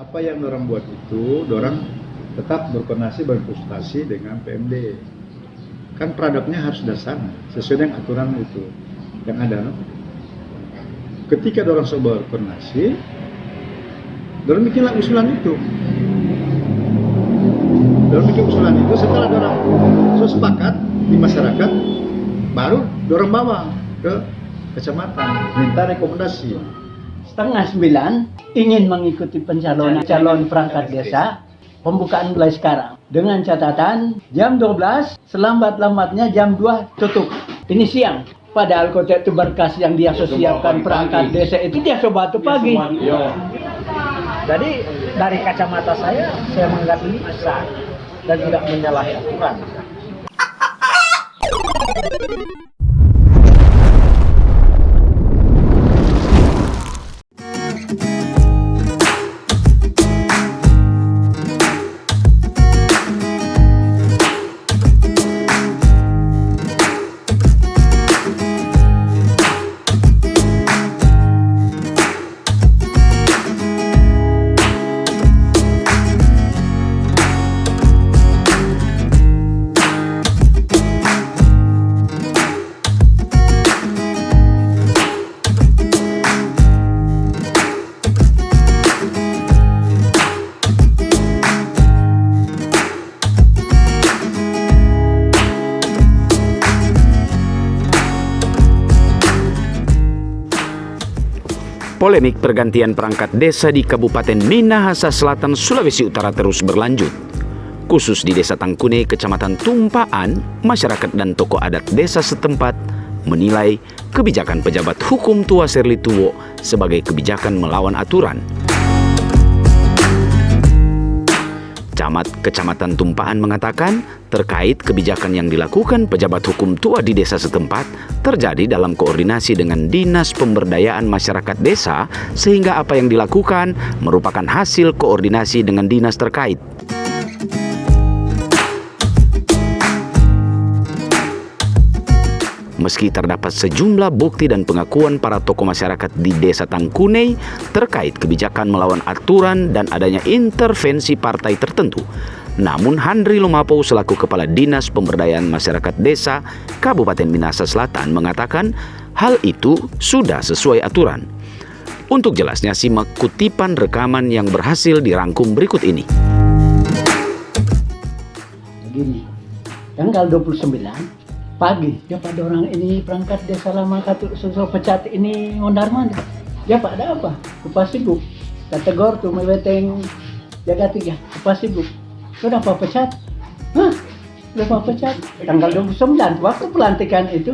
Apa yang orang buat itu, orang tetap berkoordinasi, berkonsultasi dengan PMD. Kan produknya harus dasarnya sesuai dengan aturan itu yang ada. No? Ketika orang berkoordinasi, orang bikinlah usulan itu. Orang bikin usulan itu setelah orang sepakat di masyarakat, baru orang bawa ke kecamatan, minta rekomendasi. 8:30 ingin mengikuti pencalonan calon perangkat desa. Pembukaan mulai sekarang dengan catatan jam 12, selambat-lambatnya jam 2 tutup. Ini siang. Padahal kota itu berkas yang dia siapkan perangkat desa itu dia coba tuh pagi. Jadi dari kacamata saya menganggap ini sah dan tidak menyalahi aturan. Polemik pergantian perangkat desa di Kabupaten Minahasa Selatan, Sulawesi Utara terus berlanjut. Khusus di Desa Tangkune, Kecamatan Tumpaan, masyarakat dan tokoh adat desa setempat menilai kebijakan pejabat hukum Tua Serli Tuwo sebagai kebijakan melawan aturan. Camat Kecamatan Tumpaan mengatakan terkait kebijakan yang dilakukan pejabat hukum tua di desa setempat terjadi dalam koordinasi dengan Dinas Pemberdayaan Masyarakat Desa, sehingga apa yang dilakukan merupakan hasil koordinasi dengan dinas terkait. Meski terdapat sejumlah bukti dan pengakuan para tokoh masyarakat di Desa Tangkune terkait kebijakan melawan aturan dan adanya intervensi partai tertentu, namun Handri Lumapo selaku Kepala Dinas Pemberdayaan Masyarakat Desa Kabupaten Minahasa Selatan mengatakan hal itu sudah sesuai aturan. Untuk jelasnya, simak kutipan rekaman yang berhasil dirangkum berikut ini. Begini, tanggal 29 pagi, ya Pak, orang ini perangkat desa lama katu susul pecat ini ngondar mana? Ya Pak, ada apa? Lupa sibuk. Kategor tuh meweteng jaga 3, lupa sibuk. Sudah Pak pecat? Hah? Lupa pecat? Tanggal 29 waktu pelantikan itu.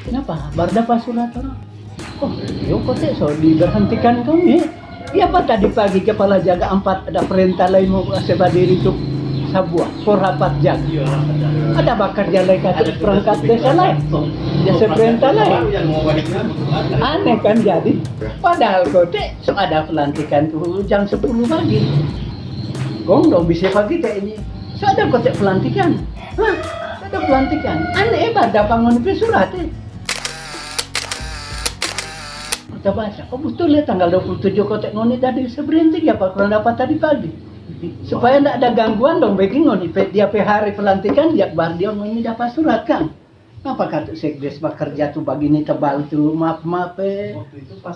Kenapa? Baru dapat surat orang. Oh, yuk kok so diberhentikan kami. Iya Pak, tadi pagi kepala jaga 4 ada perintah lain mau sewa diri itu sebuah rapat jaga. Ada bakar jalan kata perangkat desa lain, jasa perintah lain. Aneh kan jadi. Padahal kote so ada pelantikan tuh jam 10 pagi. Gong dong bisa pagi teh ini. So ada kote pelantikan. Hah? Ada pelantikan. Aneh pada bangun itu surat. Kita baca. Oh betul ya tanggal 27 kote ngoni tadi seberhenti ya Pak kurang dapat tadi pagi. Supaya tidak ada gangguan dong begingon dia hari pelantikan dia bar dia ini dapat surat kan. Apa kata sekdes bekerja tuh begini tebal tuh maaf itu pas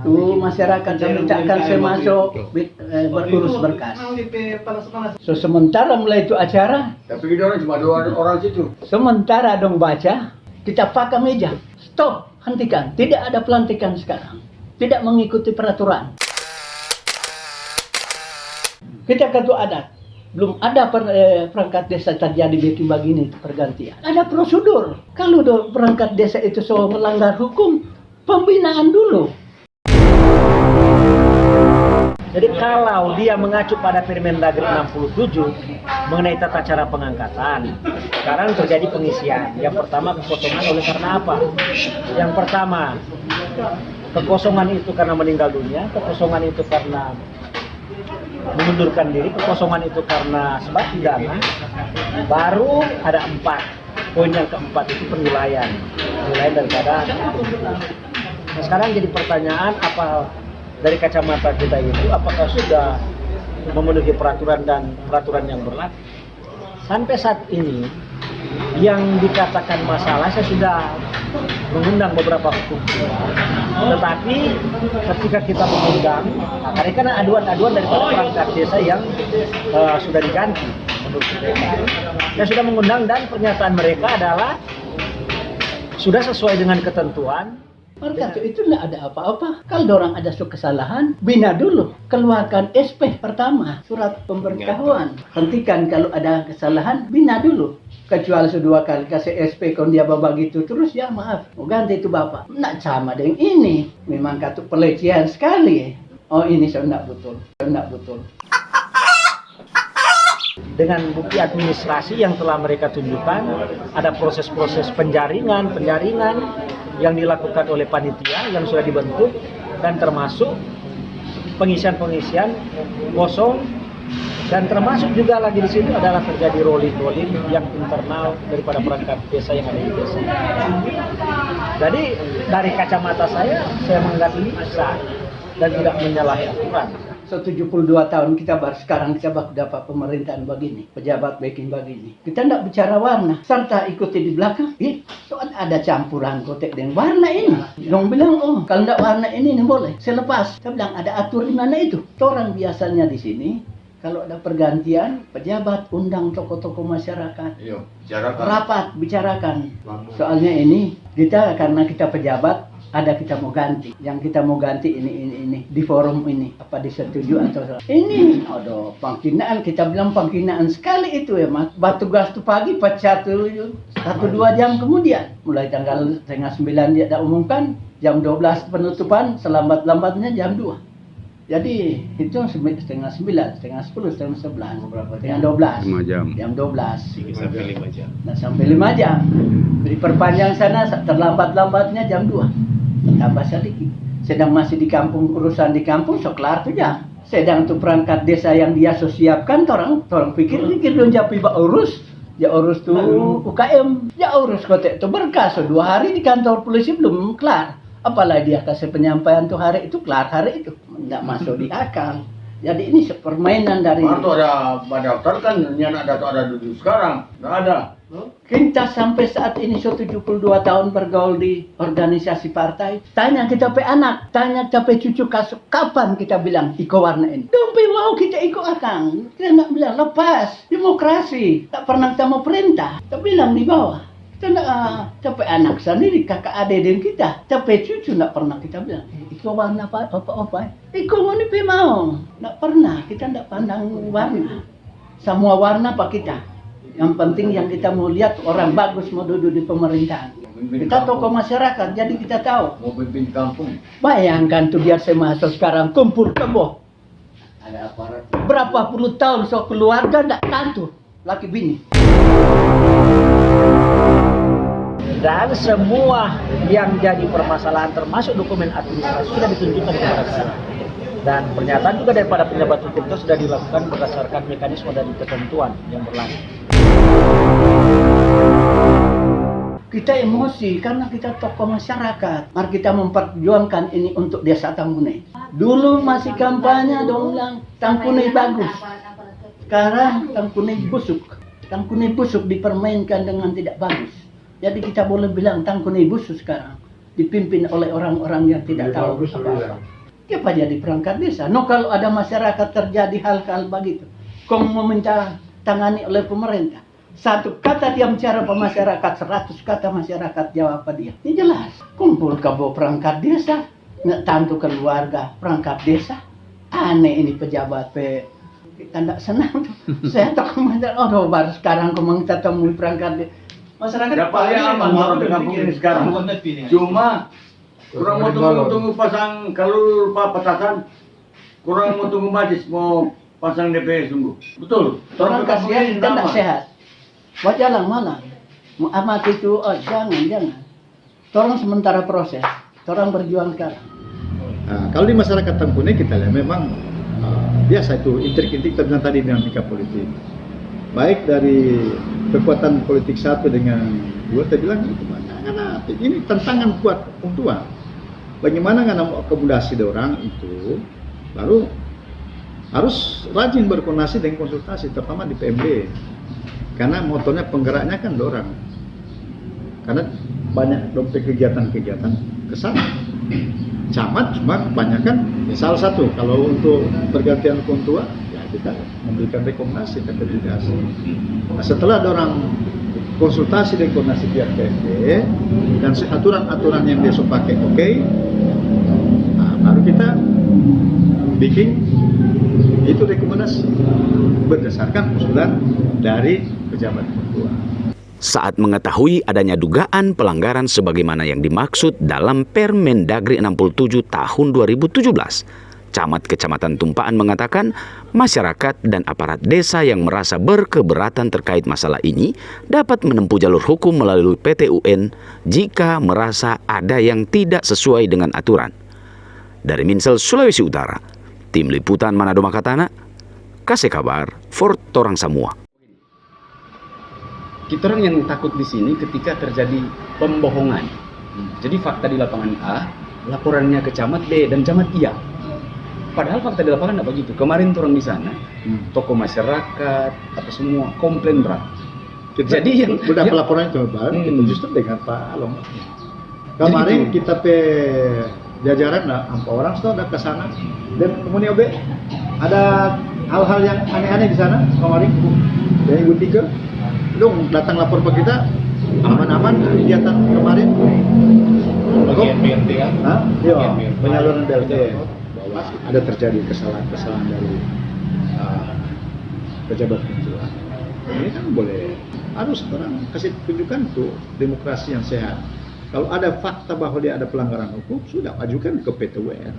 tuh masyarakat yang mintakan saya masuk berurus berkas. So sementara mulai itu acara. Tapi kita orang cuma 2 orang situ. Sementara dong baca kita pakai meja stop hentikan tidak ada pelantikan sekarang tidak mengikuti peraturan. Kita ketua adat, belum ada perangkat desa terjadi begitu begini pergantian. Ada prosedur. Kalau perangkat desa itu so melanggar hukum, pembinaan dulu. Jadi kalau dia mengacu pada Permendagri 67 mengenai tata cara pengangkatan, sekarang terjadi pengisian. Yang pertama kekosongan oleh karena apa? Yang pertama kekosongan itu karena meninggal dunia, kekosongan itu karena mengundurkan diri, kekosongan itu karena sebab pidana. Baru ada 4. Poin yang keempat itu penilaian daripada. Nah, sekarang jadi pertanyaan apa dari kacamata kita itu apakah sudah memenuhi peraturan yang berlaku. Sampai saat ini yang dikatakan masalah saya sudah mengundang beberapa hukum, tetapi ketika kita mengundang, karena kan aduan-aduan daripada perangkat desa yang sudah diganti menurut mereka. Saya sudah mengundang dan pernyataan mereka adalah sudah sesuai dengan ketentuan. Maka itu tidak ada apa-apa. Kalau orang ada kesalahan, bina dulu. Keluarkan SP pertama, surat pemberitahuan. Hentikan kalau ada kesalahan, bina dulu. Kecuali sedua kali kasih SP, kalau dia begitu terus, ya maaf, mau ganti itu Bapak. Tidak sama dengan ini. Memang kata pelecehan sekali. Oh ini saya tidak betul. Dengan bukti administrasi yang telah mereka tunjukkan, ada proses-proses penjaringan yang dilakukan oleh panitia yang sudah dibentuk, dan termasuk pengisian kosong, dan termasuk juga lagi di situ adalah terjadi rolling yang internal daripada perangkat desa yang ada di desa. Jadi dari kacamata saya menganggap ini sah dan tidak menyalahi aturan. 72 tahun kita baru sekarang kita dapat pemerintahan begini, pejabat baking begini. Kita tidak bicara warna, serta ikuti di belakang. Soal ada campuran kotek dengan warna ini. Dong bilang, oh kalau tidak warna ini boleh. Selepas, saya bilang ada atur di mana itu. Orang biasanya di sini, kalau ada pergantian, pejabat undang tokoh-tokoh masyarakat. Rapat, bicarakan. Soalnya ini, kita karena kita pejabat, ada kita mau ganti, yang kita mau ganti ini di forum ini apa disetujui atau ini aduh penghinaan, kita bilang penghinaan sekali itu ya Mas. Batu gas itu pagi pecat 1-2 jam kemudian, mulai tanggal 8:30 dia ada umumkan, jam 12 penutupan, selambat-lambatnya jam 2. Jadi itu 8:30, 9:30, 10:30, 11, jam 12. 5 jam. Jam 12. Sampai 5 jam. Nah, sampai 5 jam. Diperpanjang sana terlambat-lambatnya jam 2. Tambah sedikit. Sedang masih di kampung, urusan di kampung sok kelar tuh jam. Sedang tuh perangkat desa yang dia siapkan, orang pikir dong japi urus. Ya urus tuh UKM, ya urus kotek itu berkas. 2 hari di kantor polisi belum kelar. Apalagi dia kasih penyampaian tuh hari itu kelar hari itu. Enggak masuk di akal. Jadi ini permainan dari... Waktu ada daftar kan, yang ada duduk sekarang. Nggak ada. Kita sampai saat ini 72 tahun bergaul di organisasi partai. Tanya kita pe anak, tanya kita pe cucu kapan kita bilang iko warna ini. Dompe mau kita iko akang. Kita nak bilang lepas, demokrasi. Tak pernah kita mau perintah. Kita bilang di bawah. Kita nak capai anak sendiri, kakak adik dan kita. Capai cucu tak pernah kita bilang. Iko warna apa-apa. Iko ini pe mau. Tak pernah, kita tak pandang warna. Semua warna pak kita. Yang penting yang kita mau lihat orang bagus mau duduk di pemerintahan. Kita tokoh masyarakat, jadi kita tahu. Mau pimpin kampung. Bayangkan tuh biar saya masuk sekarang kumpul kebo. Ada aparat. Berapa puluh tahun so keluarga ndak tantu laki bini. Dan semua yang jadi permasalahan termasuk dokumen administrasi sudah ditunjukkan kepada kita. Dan pernyataan juga daripada pejabat hukum itu sudah dilakukan berdasarkan mekanisme dan ketentuan yang berlaku. Kita emosi karena kita tokoh masyarakat. Mari kita memperjuangkan ini untuk desa Tangkunai. Dulu masih kampanye dong bilang Tangkunai bagus. Sekarang Tangkunai busuk. Tangkunai busuk dipermainkan dengan tidak bagus. Jadi kita boleh bilang Tangkunai busuk sekarang dipimpin oleh orang-orang yang tidak tahu apa-apa. Apa jadi perangkat desa? No, kalau ada masyarakat terjadi hal-hal begitu, kau meminta tangani oleh pemerintah. Satu kata dia bicara ke masyarakat, 100 kata masyarakat jawab apa dia. Ini jelas. Kumpul ke bawah perangkat desa, nggak tantu keluarga perangkat desa. Aneh ini pejabat kita tidak senang tuh. Saya tak komentar. Oh, baru sekarang kau kita temui perangkat desa. Masyarakat Dapat yang aman orang di kampung ini sekarang. Cuma kurang mau tunggu pasang kalau lupa petasan, kurang mau tunggu majlis mau pasang DP sungguh. Betul. Orang kasihan kita tidak sehat. Wajalang malam. Mau amat itu, oh jangan. Orang sementara proses. Orang berjuang sekarang. Nah, kalau di masyarakat Tangkunai kita lihat memang biasa itu intrik-intrik tentang tadi dinamika politik. Baik dari kekuatan politik satu dengan dua, saya bilang itu karena ini tantangan kuat untuk bagaimana nggak akomodasi orang itu, baru harus rajin berkoordinasi dan konsultasi, terutama di PMD. Karena motornya penggeraknya kan dorang. Karena banyak dompet kegiatan-kegiatan kesana. Camat cuma kebanyakan salah satu. Kalau untuk pergantian kontua, ya kita memberikan rekomendasi dan rekomendasi. Nah, setelah dorang konsultasi dan koordinasi pihak PMD dan aturan-aturan yang dia pakai oke, nah, baru kita bikin itu rekomendasi berdasarkan usulan dari pejabat ketua. Saat mengetahui adanya dugaan pelanggaran sebagaimana yang dimaksud dalam Permendagri 67 tahun 2017, Camat Kecamatan Tumpaan mengatakan masyarakat dan aparat desa yang merasa berkeberatan terkait masalah ini dapat menempuh jalur hukum melalui PT UN jika merasa ada yang tidak sesuai dengan aturan. Dari Minsel, Sulawesi Utara, Tim Liputan Manado Makatana, kasih kabar for torang semua. Kita orang yang takut di sini ketika terjadi pembohongan. Jadi fakta di lapangan A, laporannya ke camat B dan camat iya. Padahal fakta di lapangan tidak begitu. Kemarin orang di sana, tokoh masyarakat, apa semua komplain berat. Jadi yang udah pelaporan itu baru kita justru dengan Pak Along. Kemarin Jadi kita jajaran lah, empat orang sudah ke sana dan kemudian OB ada hal-hal yang aneh-aneh di sana kemarin. Dan Ibu Tiga dong datang lapor ke kita aman-aman kegiatan kemarin. BLT kan? Iya, penyaluran BLT bahwa ada terjadi kesalahan-kesalahan dari pejabat ketua. Ini kan boleh harus orang kasih tunjukkan tuh demokrasi yang sehat. Kalau ada fakta bahwa dia ada pelanggaran hukum, sudah ajukan ke PT UN.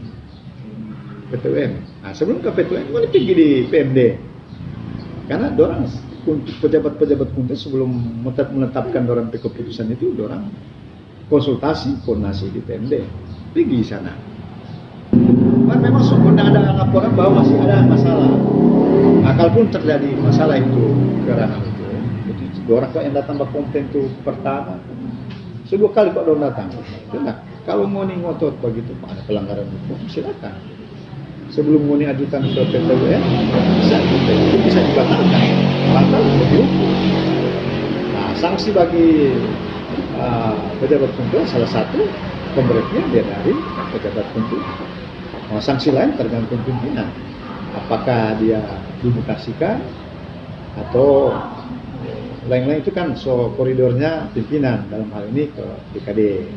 PT UN. Nah, sebelum ke PT UN boleh pergi di PMD. Karena dorang untuk pejabat-pejabat kuntas sebelum menetapkan dorang keputusan itu dorang konsultasi koordinasi di PMD, pergi di sana. Kan memang sudah ada laporan bahwa masih ada masalah. Nah, kalaupun terjadi masalah itu karena itu orang kok yang datang berkomplain itu pertama, kedua kali kok dorang datang. Nah, kalau mau ngotot begitu ada pelanggaran hukum silakan. Sebelum mau ajukan ke PT UN, bisa dibatalkan. Batal lebih hukum. Nah, sanksi bagi pejabat kuntul salah satu pemberhentian dia dari pejabat kuntul. Nah, sanksi lain tergantung pimpinan. Apakah dia dimutasikan atau lain-lain itu kan koridornya pimpinan dalam hal ini ke BKD.